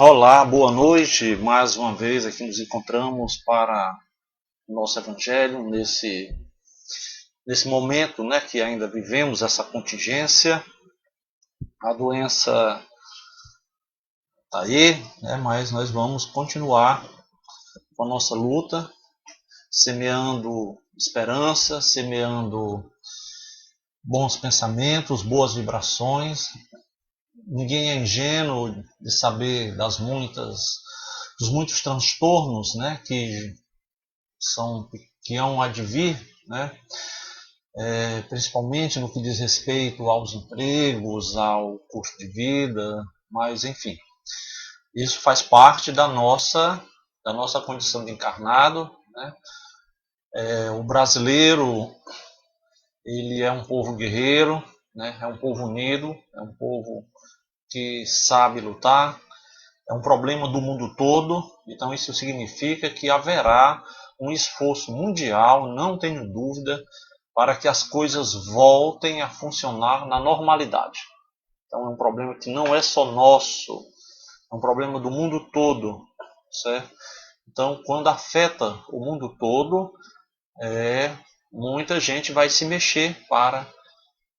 Olá, boa noite. Mais uma vez aqui nos encontramos para o nosso Evangelho nesse momento, né, que ainda vivemos essa contingência. A doença está aí, né, mas nós vamos continuar com a nossa luta, semeando esperança, semeando bons pensamentos, boas vibrações. Ninguém é ingênuo de saber dos muitos transtornos, né, que hão a vir, né? Principalmente no que diz respeito aos empregos, ao custo de vida, mas enfim, isso faz parte da nossa condição de encarnado, né? O brasileiro, ele é um povo guerreiro, né? É um povo unido, é um povo que sabe lutar, é um problema do mundo todo, então isso significa que haverá um esforço mundial, não tenho dúvida, para que as coisas voltem a funcionar na normalidade. Então é um problema que não é só nosso, é um problema do mundo todo, certo? Então quando afeta o mundo todo, muita gente vai se mexer para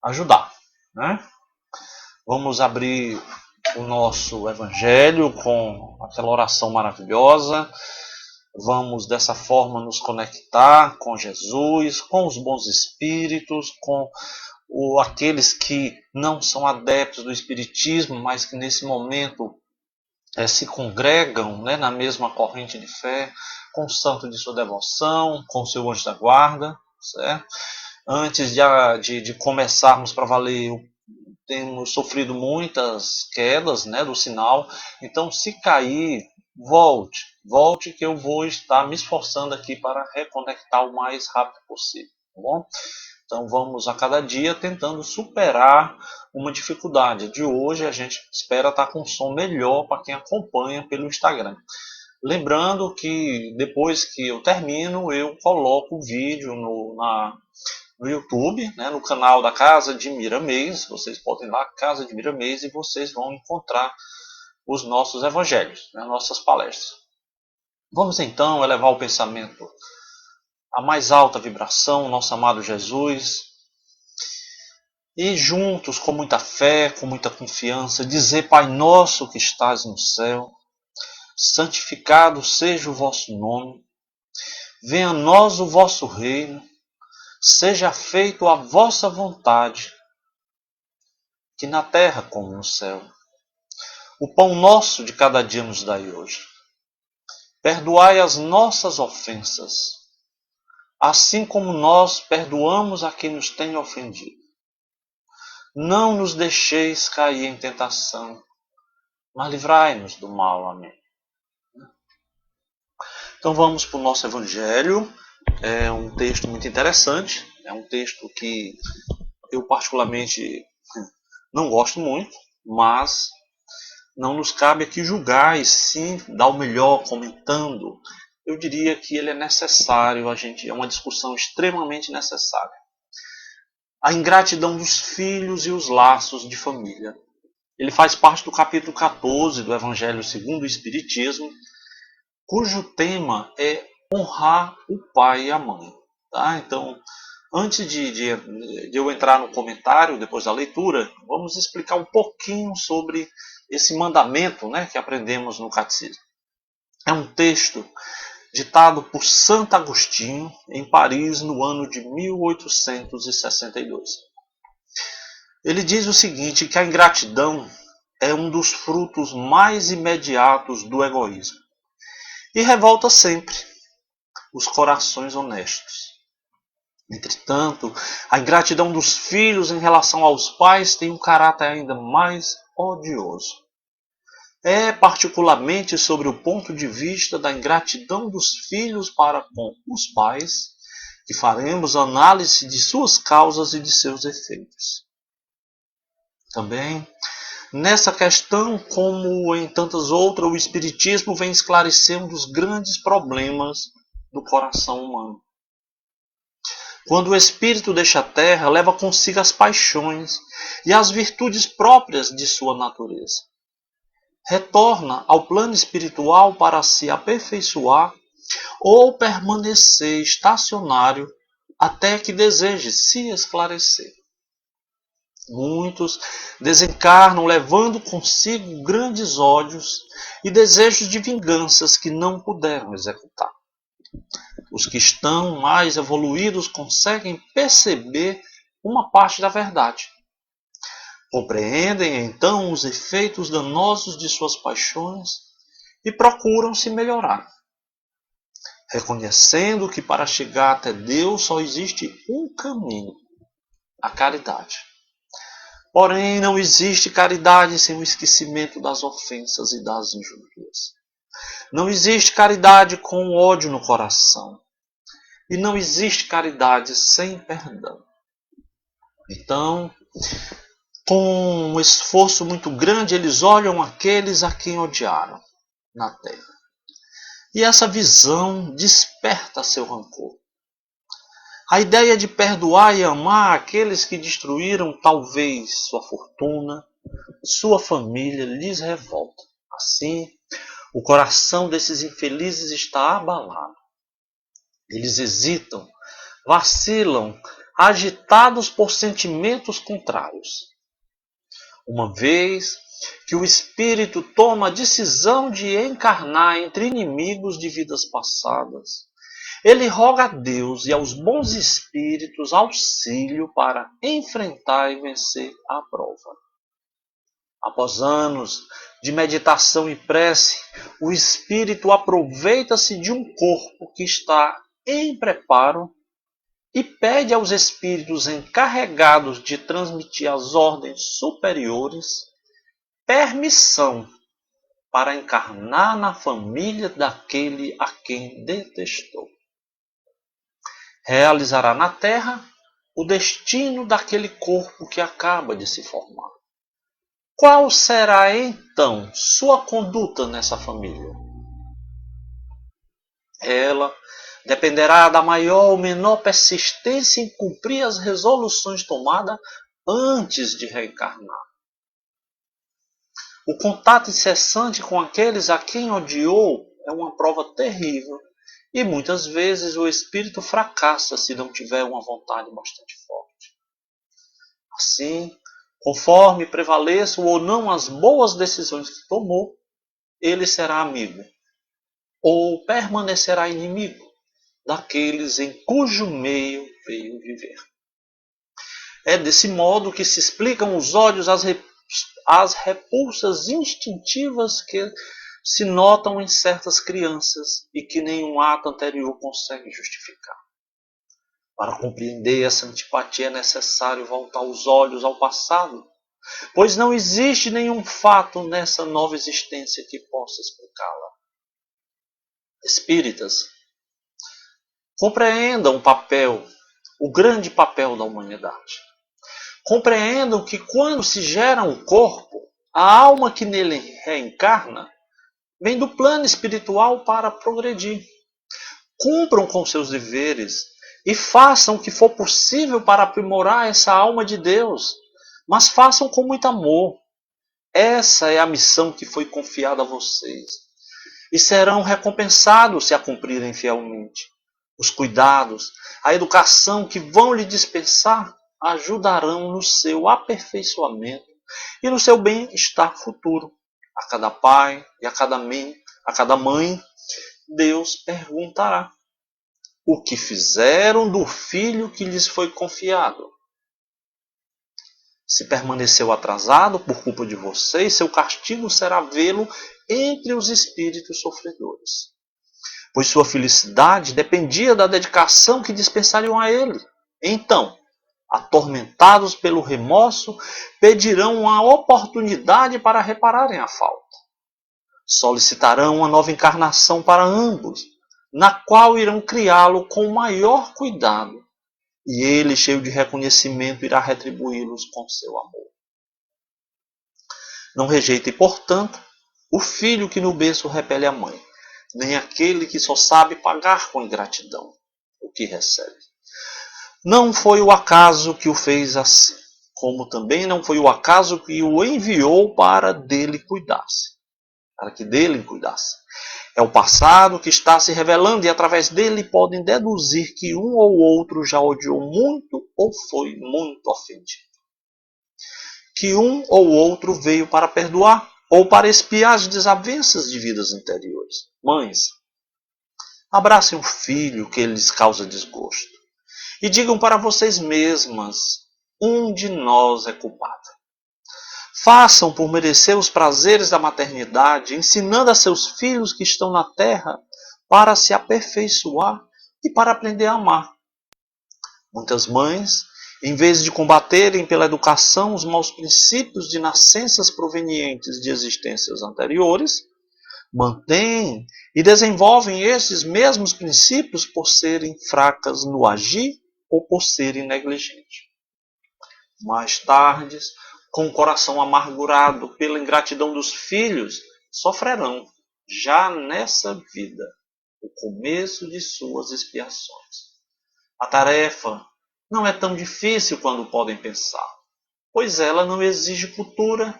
ajudar, né? Vamos abrir o nosso evangelho com aquela oração maravilhosa. Vamos dessa forma nos conectar com Jesus, com os bons espíritos, com aqueles que não são adeptos do espiritismo, mas que nesse momento se congregam, né, na mesma corrente de fé, com o santo de sua devoção, com o seu anjo da guarda, certo? Antes de começarmos para valer, temos sofrido muitas quedas, né, do sinal. Então, se cair, volte que eu vou estar me esforçando aqui para reconectar o mais rápido possível, tá bom? Então vamos a cada dia tentando superar uma dificuldade. De hoje a gente espera estar com um som melhor para quem acompanha pelo Instagram. Lembrando que depois que eu termino, eu coloco o vídeo no YouTube, né, no canal da Casa de Miramês. Vocês podem ir lá, Casa de Miramês, e vocês vão encontrar os nossos evangelhos, né, nossas palestras. Vamos então elevar o pensamento à mais alta vibração, nosso amado Jesus, e juntos, com muita fé, com muita confiança, dizer: Pai nosso que estás no céu, santificado seja o vosso nome, venha a nós o vosso reino, seja feito a vossa vontade, que na terra como no céu. O pão nosso de cada dia nos dai hoje. Perdoai as nossas ofensas, assim como nós perdoamos a quem nos tem ofendido. Não nos deixeis cair em tentação, mas livrai-nos do mal. Amém. Então vamos para o nosso evangelho. É um texto muito interessante, é um texto que eu particularmente não gosto muito, mas não nos cabe aqui julgar e sim dar o melhor comentando. Eu diria que ele é necessário, é uma discussão extremamente necessária. A ingratidão dos filhos e os laços de família. Ele faz parte do capítulo 14 do Evangelho segundo o Espiritismo, cujo tema é honrar o pai e a mãe. Tá? Então, antes de eu entrar no comentário, depois da leitura, vamos explicar um pouquinho sobre esse mandamento, né, que aprendemos no Catecismo. É um texto ditado por Santo Agostinho em Paris no ano de 1862. Ele diz o seguinte, que a ingratidão é um dos frutos mais imediatos do egoísmo e revolta sempre os corações honestos. Entretanto, a ingratidão dos filhos em relação aos pais tem um caráter ainda mais odioso. É particularmente sobre o ponto de vista da ingratidão dos filhos para com os pais que faremos análise de suas causas e de seus efeitos. Também, nessa questão, como em tantas outras, o Espiritismo vem esclarecer um dos grandes problemas do coração humano. Quando o espírito deixa a terra, leva consigo as paixões e as virtudes próprias de sua natureza. retorna ao plano espiritual para se aperfeiçoar ou permanecer estacionário até que deseje se esclarecer. Muitos desencarnam levando consigo grandes ódios e desejos de vinganças que não puderam executar. Os que estão mais evoluídos conseguem perceber uma parte da verdade. Compreendem então os efeitos danosos de suas paixões e procuram se melhorar, reconhecendo que para chegar até Deus só existe um caminho, a caridade. Porém, não existe caridade sem o esquecimento das ofensas e das injúrias. Não existe caridade com ódio no coração. E não existe caridade sem perdão. Então, com um esforço muito grande, eles olham aqueles a quem odiaram na terra. E essa visão desperta seu rancor. A ideia de perdoar e amar aqueles que destruíram talvez sua fortuna, sua família, lhes revolta. Assim, o coração desses infelizes está abalado. Eles hesitam, vacilam, agitados por sentimentos contrários. Uma vez que o espírito toma a decisão de encarnar entre inimigos de vidas passadas, ele roga a Deus e aos bons espíritos auxílio para enfrentar e vencer a prova. Após anos de meditação e prece, o espírito aproveita-se de um corpo que está em preparo e pede aos espíritos encarregados de transmitir as ordens superiores permissão para encarnar na família daquele a quem detestou. Realizará na terra o destino daquele corpo que acaba de se formar. Qual será então sua conduta nessa família? Ela dependerá da maior ou menor persistência em cumprir as resoluções tomadas antes de reencarnar. O contato incessante com aqueles a quem odiou é uma prova terrível e muitas vezes o espírito fracassa se não tiver uma vontade bastante forte. Assim, conforme prevaleçam ou não as boas decisões que tomou, ele será amigo ou permanecerá inimigo daqueles em cujo meio veio viver. É desse modo que se explicam os ódios, as repulsas instintivas que se notam em certas crianças e que nenhum ato anterior consegue justificar. Para compreender essa antipatia é necessário voltar os olhos ao passado, pois não existe nenhum fato nessa nova existência que possa explicá-la. Espíritas, compreendam o grande papel da humanidade. Compreendam que quando se gera um corpo, a alma que nele reencarna vem do plano espiritual para progredir. Cumpram com seus deveres e façam o que for possível para aprimorar essa alma de Deus, mas façam com muito amor. Essa é a missão que foi confiada a vocês. E serão recompensados se a cumprirem fielmente. Os cuidados, a educação que vão lhe dispensar ajudarão no seu aperfeiçoamento e no seu bem-estar futuro. A cada pai e a cada mãe, Deus perguntará: o que fizeram do filho que lhes foi confiado? Se permaneceu atrasado por culpa de vocês, seu castigo será vê-lo entre os espíritos sofredores. Pois sua felicidade dependia da dedicação que dispensariam a ele. Então, atormentados pelo remorso, pedirão uma oportunidade para repararem a falta. Solicitarão uma nova encarnação para ambos, na qual irão criá-lo com maior cuidado, e ele, cheio de reconhecimento, irá retribuí-los com seu amor. Não rejeitem, portanto, o filho que no berço repele a mãe, nem aquele que só sabe pagar com ingratidão o que recebe. Não foi o acaso que o fez assim, como também não foi o acaso que o enviou para dele cuidasse. para que dele cuidassem. É o passado que está se revelando e através dele podem deduzir que um ou outro já odiou muito ou foi muito ofendido. Que um ou outro veio para perdoar ou para expiar as desavenças de vidas anteriores. Mães, abracem um filho que lhes causa desgosto e digam para vocês mesmas, um de nós é culpado. Façam por merecer os prazeres da maternidade, ensinando a seus filhos que estão na terra para se aperfeiçoar e para aprender a amar. Muitas mães, em vez de combaterem pela educação os maus princípios de nascenças provenientes de existências anteriores, mantêm e desenvolvem esses mesmos princípios por serem fracas no agir ou por serem negligentes. Mais tarde, com o coração amargurado pela ingratidão dos filhos, sofrerão, já nessa vida, o começo de suas expiações. A tarefa não é tão difícil quando podem pensar, pois ela não exige cultura.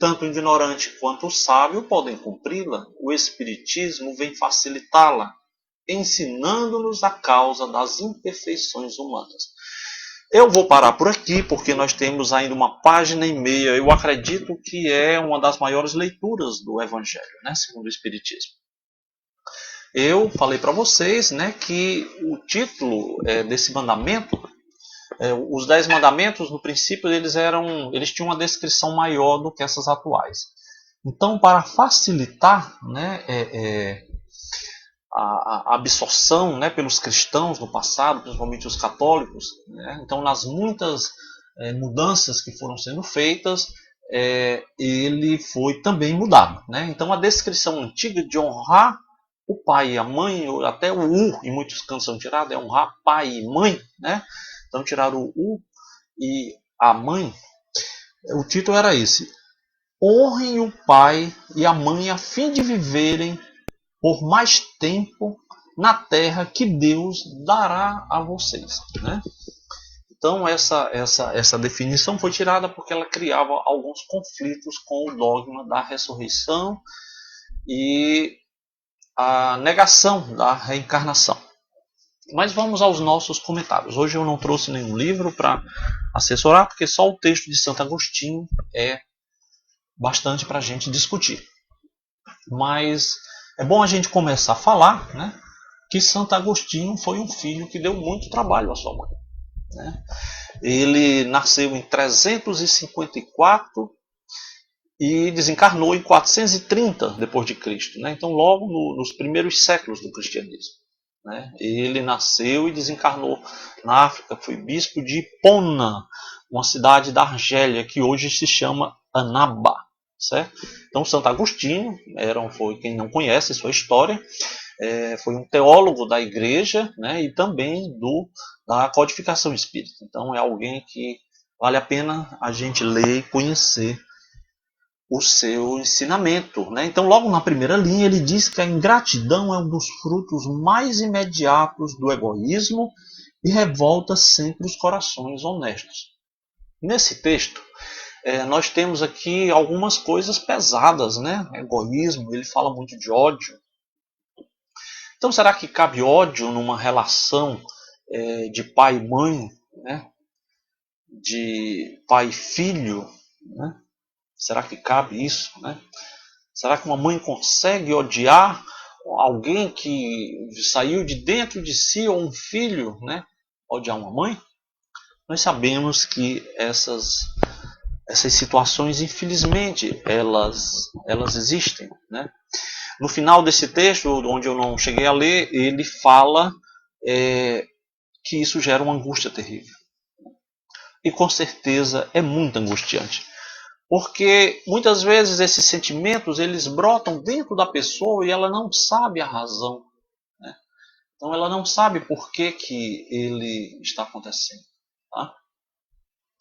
Tanto o ignorante quanto o sábio podem cumpri-la. O Espiritismo vem facilitá-la, ensinando-nos a causa das imperfeições humanas. Eu vou parar por aqui, porque nós temos ainda uma página e meia. Eu acredito que é uma das maiores leituras do Evangelho, né, segundo o Espiritismo. Eu falei para vocês, né, que o título desse mandamento, os 10 mandamentos, no princípio, eles tinham uma descrição maior do que essas atuais. Então, para facilitar, né, a absorção, né, pelos cristãos no passado, principalmente os católicos, né, então nas muitas mudanças que foram sendo feitas, ele foi também mudado, né? Então a descrição antiga de honrar o pai e a mãe, até o U, em muitos cantos são tirados, é honrar pai e mãe, né? Então tiraram o U e a mãe. O título era esse: honrem o pai e a mãe a fim de viverem por mais tempo na terra que Deus dará a vocês, né? Então essa definição foi tirada porque ela criava alguns conflitos com o dogma da ressurreição e a negação da reencarnação. Mas vamos aos nossos comentários. Hoje eu não trouxe nenhum livro para assessorar, porque só o texto de Santo Agostinho é bastante para a gente discutir. Mas é bom a gente começar a falar, né, que Santo Agostinho foi um filho que deu muito trabalho à sua mãe, né? Ele nasceu em 354 e desencarnou em 430 depois de Cristo, né? Então logo nos primeiros séculos do cristianismo, né? Ele nasceu e desencarnou na África, foi bispo de Pona, uma cidade da Argélia que hoje se chama Annaba, certo? Então Santo Agostinho foi, quem não conhece sua história, foi um teólogo da igreja, né, e também da codificação espírita. Então é alguém que vale a pena a gente ler e conhecer o seu ensinamento, né? Então logo na primeira linha ele diz que a ingratidão é um dos frutos mais imediatos do egoísmo e revolta sempre os corações honestos. Nesse texto nós temos aqui algumas coisas pesadas, né? Egoísmo, ele fala muito de ódio. Então será que cabe ódio numa relação de pai e mãe, né? De pai e filho, né? Será que cabe isso, né? Será que uma mãe consegue odiar alguém que saiu de dentro de si, ou um filho, né, odiar uma mãe? Nós sabemos que essas situações, infelizmente, elas existem, né? No final desse texto, onde eu não cheguei a ler, ele fala que isso gera uma angústia terrível. E com certeza é muito angustiante. Porque muitas vezes esses sentimentos eles brotam dentro da pessoa e ela não sabe a razão, né? Então ela não sabe por que ele está acontecendo, tá?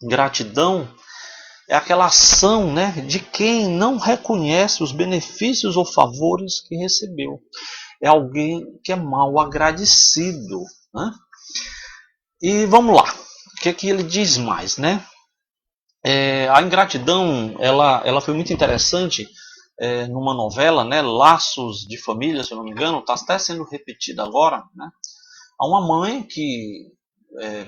Gratidão é aquela ação, né, de quem não reconhece os benefícios ou favores que recebeu. É alguém que é mal agradecido, né? E vamos lá, o que ele diz mais, né? A ingratidão ela foi muito interessante numa novela, né, Laços de Família, se eu não me engano, está até sendo repetida agora, né? Há uma mãe que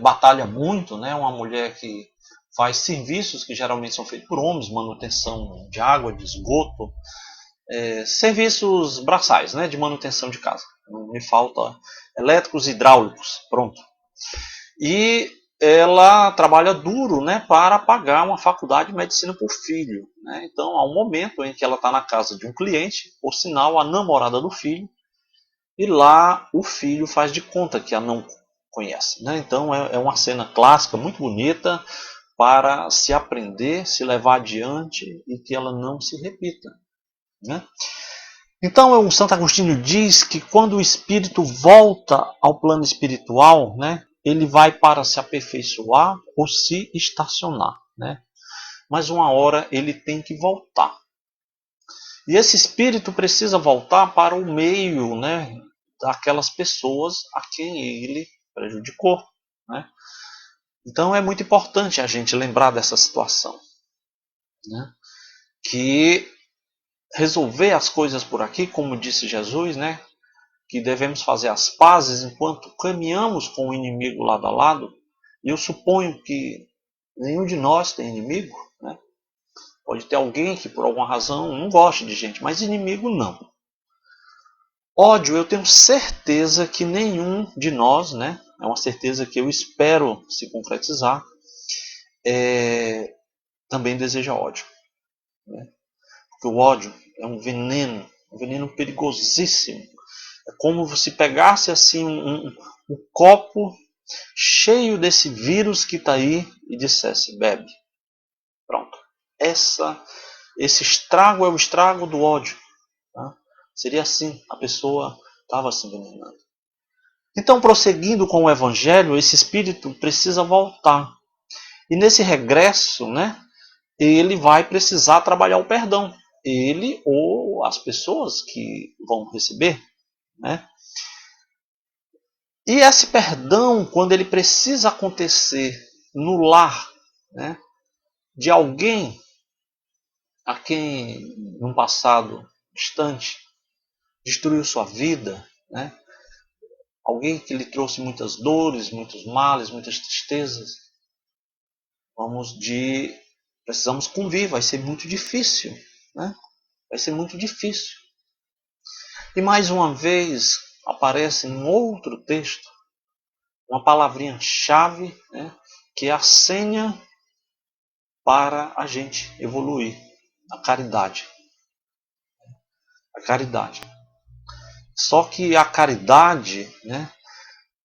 batalha muito, né, uma mulher que faz serviços que geralmente são feitos por homens, manutenção de água, de esgoto, serviços braçais, né, de manutenção de casa. Não me falta elétricos e hidráulicos, pronto. E ela trabalha duro, né, para pagar uma faculdade de medicina por filho, né? Então há um momento em que ela está na casa de um cliente, por sinal a namorada do filho, e lá o filho faz de conta que a não conhece, né? Então é uma cena clássica, muito bonita, para se aprender, se levar adiante e que ela não se repita, né? Então o Santo Agostinho diz que quando o espírito volta ao plano espiritual, né, ele vai para se aperfeiçoar ou se estacionar, né? Mas uma hora ele tem que voltar. E esse espírito precisa voltar para o meio, né, daquelas pessoas a quem ele prejudicou, né? Então é muito importante a gente lembrar dessa situação, né? Que resolver as coisas por aqui, como disse Jesus, né? Que devemos fazer as pazes enquanto caminhamos com o inimigo lado a lado. E eu suponho que nenhum de nós tem inimigo, né? Pode ter alguém que por alguma razão não goste de gente, mas inimigo não. Ódio, eu tenho certeza que nenhum de nós, né? É uma certeza que eu espero se concretizar, também deseja ódio, né? Porque o ódio é um veneno perigosíssimo. É como se pegasse assim um copo cheio desse vírus que está aí e dissesse, bebe. Pronto. Esse estrago é o estrago do ódio. Tá? Seria assim, a pessoa estava se envenenando. Então, prosseguindo com o Evangelho, esse espírito precisa voltar. E nesse regresso, né, ele vai precisar trabalhar o perdão. Ele ou as pessoas que vão receber, né? E esse perdão, quando ele precisa acontecer no lar, né, de alguém a quem, num passado distante, destruiu sua vida, né, alguém que lhe trouxe muitas dores, muitos males, muitas tristezas, precisamos convir, vai ser muito difícil, né? Vai ser muito difícil. E mais uma vez aparece em outro texto uma palavrinha-chave, né, que é a senha para a gente evoluir, a caridade. A caridade. Só que a caridade, né,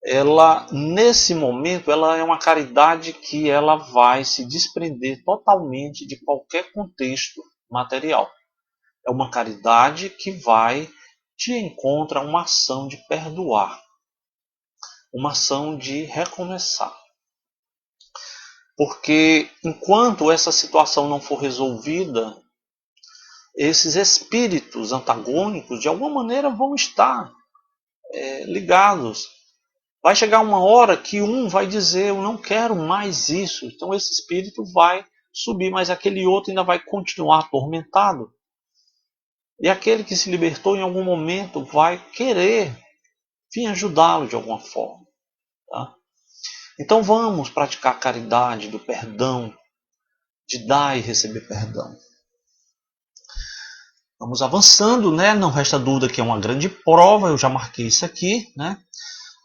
ela nesse momento ela é uma caridade que ela vai se desprender totalmente de qualquer contexto material. É uma caridade que vai de encontro a uma ação de perdoar, uma ação de recomeçar. Porque enquanto essa situação não for resolvida, esses espíritos antagônicos de alguma maneira vão estar ligados. Vai chegar uma hora que um vai dizer, eu não quero mais isso. Então esse espírito vai subir, mas aquele outro ainda vai continuar atormentado. E aquele que se libertou em algum momento vai querer vir ajudá-lo de alguma forma. Tá? Então vamos praticar a caridade do perdão, de dar e receber perdão. Vamos avançando, né? Não resta dúvida que é uma grande prova, eu já marquei isso aqui, né?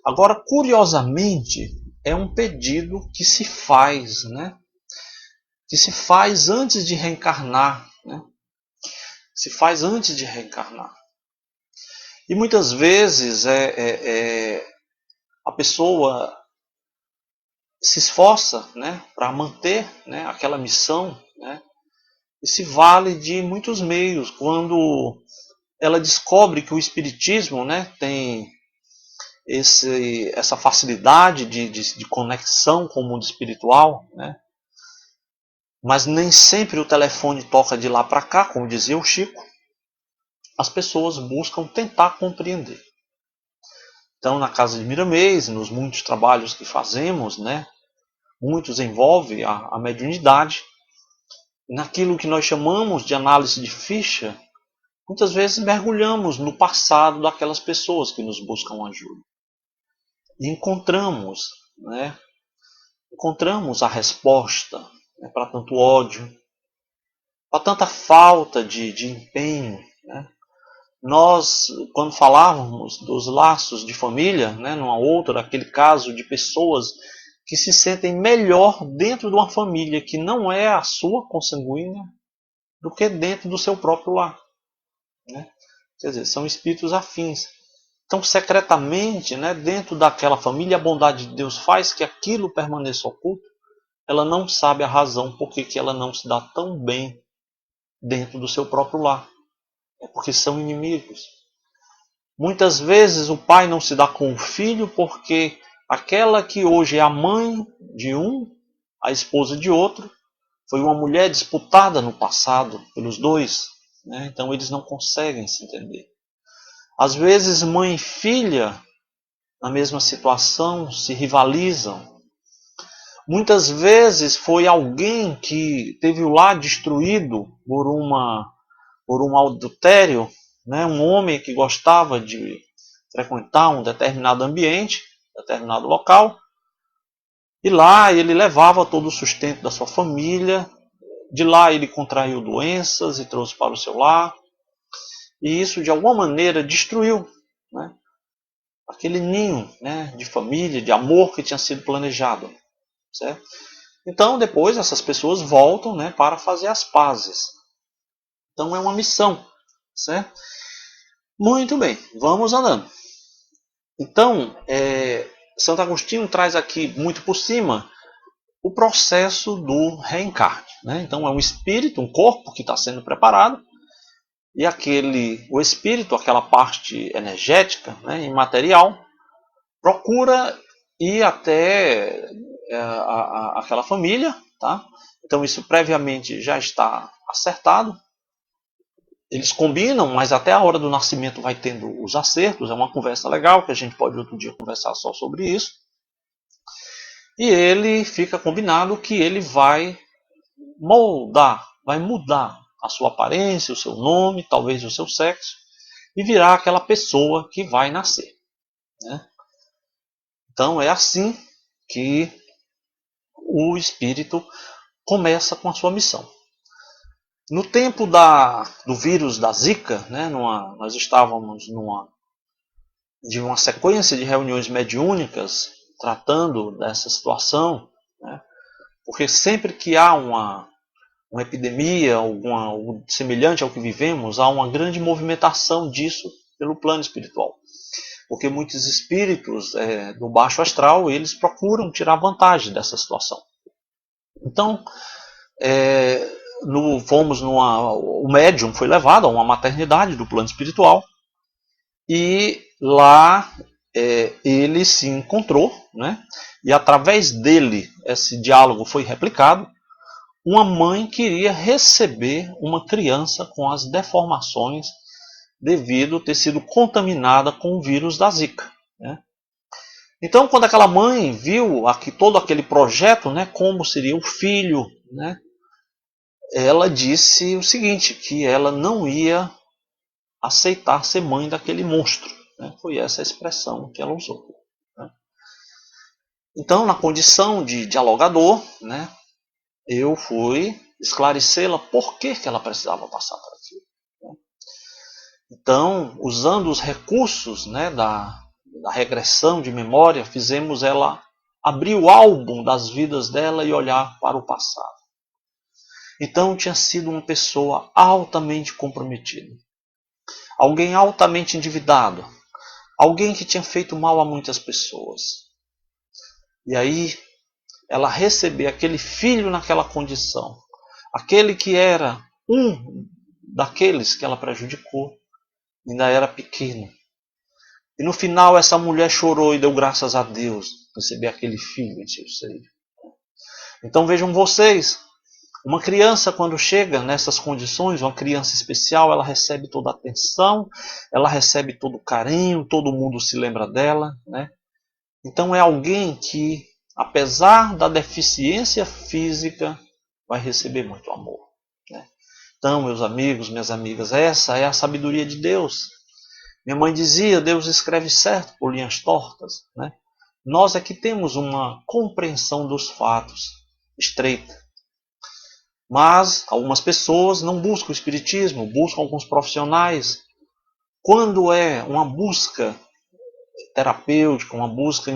Agora, curiosamente, é um pedido que se faz, né? Que se faz antes de reencarnar, né? Se faz antes de reencarnar. E muitas vezes a pessoa se esforça, né, para manter, né, aquela missão, né, e se vale de muitos meios. Quando ela descobre que o Espiritismo, né, tem essa facilidade de conexão com o mundo espiritual, né, mas nem sempre o telefone toca de lá para cá, como dizia o Chico, as pessoas buscam tentar compreender. Então, na Casa de Miramês, nos muitos trabalhos que fazemos, né, muitos envolvem a mediunidade, naquilo que nós chamamos de análise de ficha, Muitas vezes mergulhamos no passado daquelas pessoas que nos buscam ajuda. E encontramos, né, encontramos a resposta, né, para tanto ódio, para tanta falta de empenho. Né? Nós, quando falávamos dos laços de família, né, numa outra, aquele caso de pessoas que se sentem melhor dentro de uma família que não é a sua consanguínea do que dentro do seu próprio lar. Né? Quer dizer, são espíritos afins. Então, secretamente, né, dentro daquela família, a bondade de Deus faz que aquilo permaneça oculto. Ela não sabe a razão por que ela não se dá tão bem dentro do seu próprio lar. É porque são inimigos. Muitas vezes o pai não se dá com o filho porque aquela que hoje é a mãe de um, a esposa de outro, foi uma mulher disputada no passado pelos dois. Né? Então eles não conseguem se entender. Às vezes mãe e filha, na mesma situação, se rivalizam. Muitas vezes foi alguém que teve o lar destruído por um adultério, né? Um homem que gostava de frequentar um determinado ambiente, determinado local, e lá ele levava todo o sustento da sua família, de lá ele contraiu doenças e trouxe para o seu lar, e isso de alguma maneira destruiu, né, aquele ninho, né, de família, de amor que tinha sido planejado. Certo? Então depois essas pessoas voltam, né, para fazer as pazes. Então é uma missão. Certo? Muito bem, vamos andando. Então, Santo Agostinho traz aqui muito por cima o processo do reencarne. Né? Então é um espírito, um corpo que está sendo preparado, e o espírito, aquela parte energética, né, imaterial, procura ir até aquela família. Tá? Então isso previamente já está acertado. Eles combinam, mas até a hora do nascimento vai tendo os acertos. É uma conversa legal, que a gente pode outro dia conversar só sobre isso. E ele fica combinado que ele vai vai mudar a sua aparência, o seu nome, talvez o seu sexo, e virar aquela pessoa que vai nascer. Né? Então é assim que o espírito começa com a sua missão. No tempo do vírus da Zika, né, nós estávamos de uma sequência de reuniões mediúnicas tratando dessa situação, né, porque sempre que há uma epidemia, algo semelhante ao que vivemos, há uma grande movimentação disso pelo plano espiritual. Porque muitos espíritos do baixo astral, eles procuram tirar vantagem dessa situação. Então, o médium foi levado a uma maternidade do plano espiritual e lá ele se encontrou, né? E através dele esse diálogo foi replicado. Uma mãe queria receber uma criança com as deformações devido a ter sido contaminada com o vírus da Zika. Né? Então, quando aquela mãe viu todo aquele projeto, né, como seria o filho, né, ela disse o seguinte, que ela não ia aceitar ser mãe daquele monstro. Né? Foi essa a expressão que ela usou. Né? Então, na condição de dialogador, né, eu fui esclarecê-la por que ela precisava passar por aquilo. Né? Então, usando os recursos, né, da regressão de memória, fizemos ela abrir o álbum das vidas dela e olhar para o passado. Então tinha sido uma pessoa altamente comprometida. Alguém altamente endividado. Alguém que tinha feito mal a muitas pessoas. E aí ela receber aquele filho naquela condição. Aquele que era um daqueles que ela prejudicou. Ainda era pequeno. E no final essa mulher chorou e deu graças a Deus por receber aquele filho em seu seio. Então vejam vocês. Uma criança, quando chega nessas condições, uma criança especial, ela recebe toda a atenção, ela recebe todo o carinho, todo mundo se lembra dela. Né? Então é alguém que, apesar da deficiência física, vai receber muito amor. Né? Então, meus amigos, minhas amigas, essa é a sabedoria de Deus. Minha mãe dizia, Deus escreve certo por linhas tortas, né? Nós é que temos uma compreensão dos fatos estreita. Mas algumas pessoas não buscam o espiritismo, buscam alguns profissionais. Quando é uma busca terapêutica, uma busca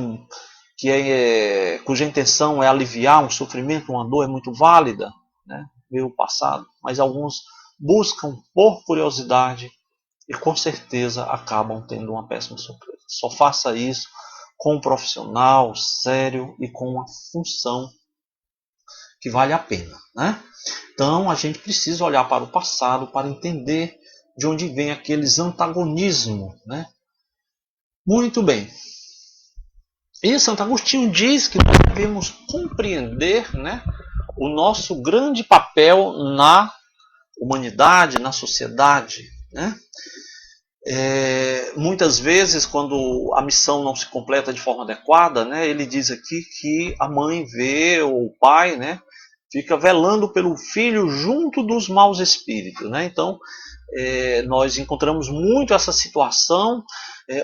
cuja intenção é aliviar um sofrimento, uma dor, é muito válida, né? Ver o passado. Mas alguns buscam por curiosidade e com certeza acabam tendo uma péssima surpresa. Só faça isso com um profissional sério e com uma função que vale a pena, né? Então a gente precisa olhar para o passado para entender de onde vem aqueles antagonismos, né? Muito bem. E Santo Agostinho diz que nós devemos compreender, né, o nosso grande papel na humanidade, na sociedade, né? Muitas vezes, quando a missão não se completa de forma adequada, né, ele diz aqui que a mãe vê, ou o pai, né, fica velando pelo filho junto dos maus espíritos, né? Então, nós encontramos muito essa situação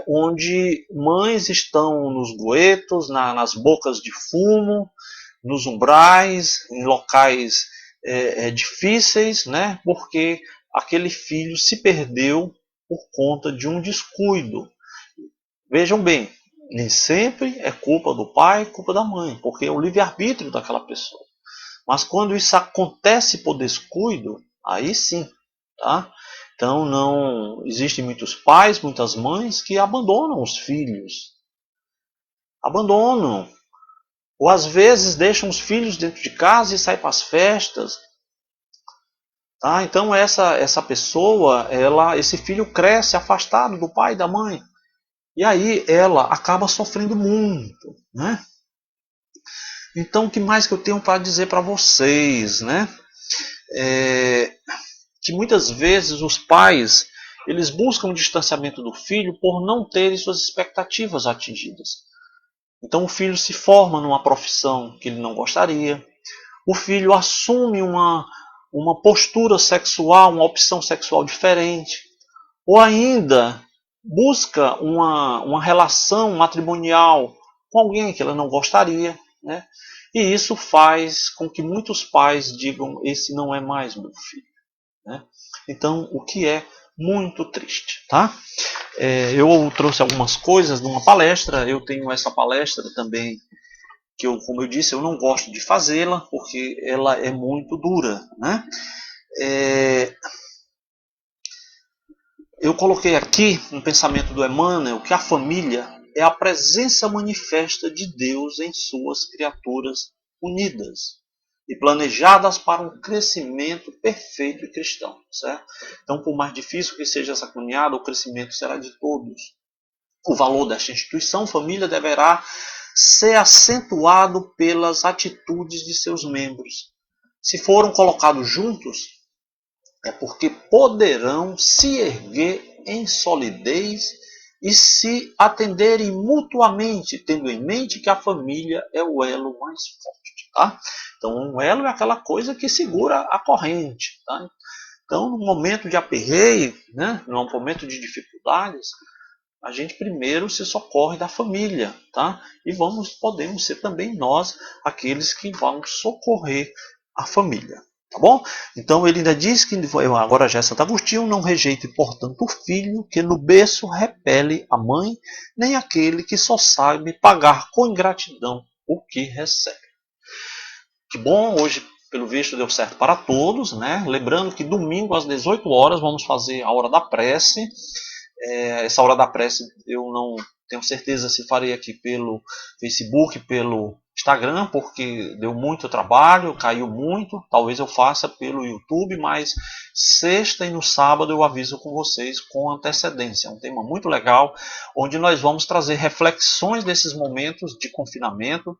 onde mães estão nos guetos, nas bocas de fumo, nos umbrais, em locais difíceis, né? Porque aquele filho se perdeu por conta de um descuido. Vejam bem, nem sempre é culpa do pai, culpa da mãe, porque é o livre-arbítrio daquela pessoa. Mas quando isso acontece por descuido, aí sim, tá? Então não existem muitos pais, muitas mães que abandonam os filhos. Abandonam. Ou às vezes deixam os filhos dentro de casa e saem para as festas. Tá? Então essa pessoa, esse filho cresce afastado do pai e da mãe. E aí ela acaba sofrendo muito, né? Então o que mais que eu tenho para dizer para vocês, né? Que muitas vezes os pais eles buscam o distanciamento do filho por não terem suas expectativas atingidas. Então o filho se forma numa profissão que ele não gostaria, o filho assume uma postura sexual, uma opção sexual diferente, ou ainda busca uma relação matrimonial com alguém que ela não gostaria, né? E isso faz com que muitos pais digam, esse não é mais meu filho, né? Então, o que é muito triste, tá? Eu trouxe algumas coisas de uma palestra, eu tenho essa palestra também, que como eu disse, eu não gosto de fazê-la, porque ela é muito dura, né? Eu coloquei aqui um pensamento do Emmanuel, que a família é a presença manifesta de Deus em suas criaturas unidas e planejadas para um crescimento perfeito e cristão, certo? Então, por mais difícil que seja essa caminhada, o crescimento será de todos. O valor desta instituição, família, deverá ser acentuado pelas atitudes de seus membros. Se foram colocados juntos, é porque poderão se erguer em solidez e se atenderem mutuamente, tendo em mente que a família é o elo mais forte. Tá? Então, um elo é aquela coisa que segura a corrente. Tá? Então, no momento de aperreio, né, no momento de dificuldades, a gente primeiro se socorre da família, tá? E podemos ser também nós aqueles que vão socorrer a família. Tá bom? Então ele ainda diz que, agora já é Santo Agostinho, não rejeite, portanto, o filho que no berço repele a mãe, nem aquele que só sabe pagar com ingratidão o que recebe. Que bom, hoje, pelo visto, deu certo para todos, né? Lembrando que domingo às 18 horas vamos fazer a hora da prece. Essa hora da prece eu não tenho certeza se farei aqui pelo Facebook, pelo Instagram, porque deu muito trabalho, caiu muito. Talvez eu faça pelo YouTube, mas sexta e no sábado eu aviso com vocês com antecedência. É um tema muito legal, onde nós vamos trazer reflexões desses momentos de confinamento.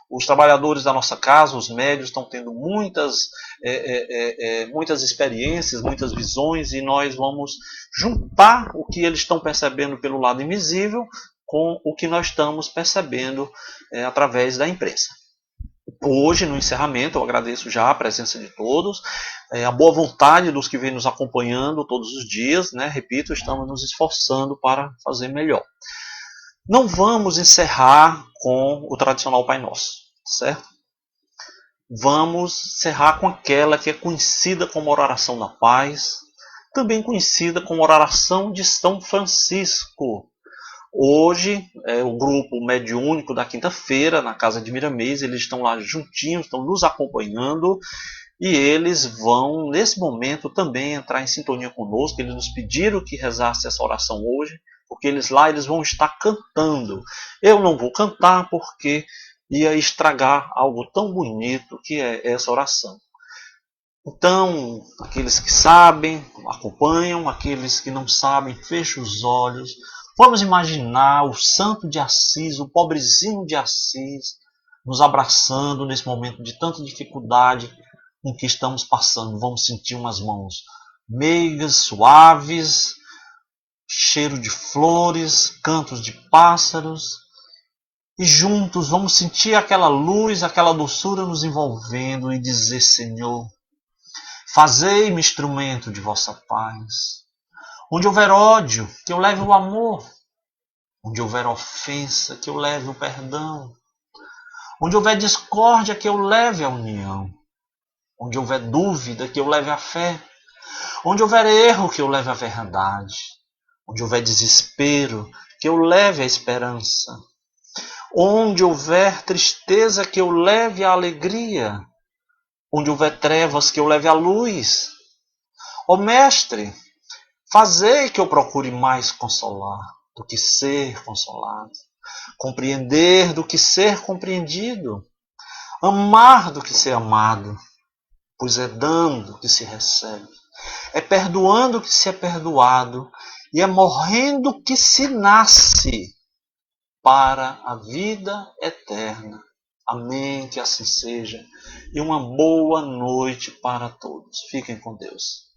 Os trabalhadores da nossa casa, os médios, estão tendo muitas experiências, muitas visões, e nós vamos juntar o que eles estão percebendo pelo lado invisível com o que nós estamos percebendo através da imprensa. Hoje, no encerramento, eu agradeço já a presença de todos, a boa vontade dos que vêm nos acompanhando todos os dias, né? Repito, estamos nos esforçando para fazer melhor. Não vamos encerrar com o tradicional Pai Nosso, certo? Vamos encerrar com aquela que é conhecida como oração da paz, também conhecida como oração de São Francisco. Hoje, o grupo mediúnico da quinta-feira, na casa de Miramês, eles estão lá juntinhos, estão nos acompanhando, e eles vão, nesse momento, também entrar em sintonia conosco. Eles nos pediram que rezasse essa oração hoje, porque eles vão estar cantando. Eu não vou cantar porque ia estragar algo tão bonito que é essa oração. Então, aqueles que sabem, acompanham, aqueles que não sabem, fechem os olhos. Vamos imaginar o santo de Assis, o pobrezinho de Assis, nos abraçando nesse momento de tanta dificuldade com que estamos passando. Vamos sentir umas mãos meigas, suaves, cheiro de flores, cantos de pássaros. E juntos vamos sentir aquela luz, aquela doçura nos envolvendo e dizer: Senhor, fazei-me instrumento de vossa paz. Onde houver ódio, que eu leve o amor. Onde houver ofensa, que eu leve o perdão. Onde houver discórdia, que eu leve a união. Onde houver dúvida, que eu leve a fé. Onde houver erro, que eu leve a verdade. Onde houver desespero, que eu leve a esperança. Onde houver tristeza, que eu leve a alegria. Onde houver trevas, que eu leve a luz. Ó Mestre, fazei que eu procure mais consolar do que ser consolado, compreender do que ser compreendido, amar do que ser amado, pois é dando que se recebe, é perdoando que se é perdoado e é morrendo que se nasce para a vida eterna. Amém, que assim seja. E uma boa noite para todos. Fiquem com Deus.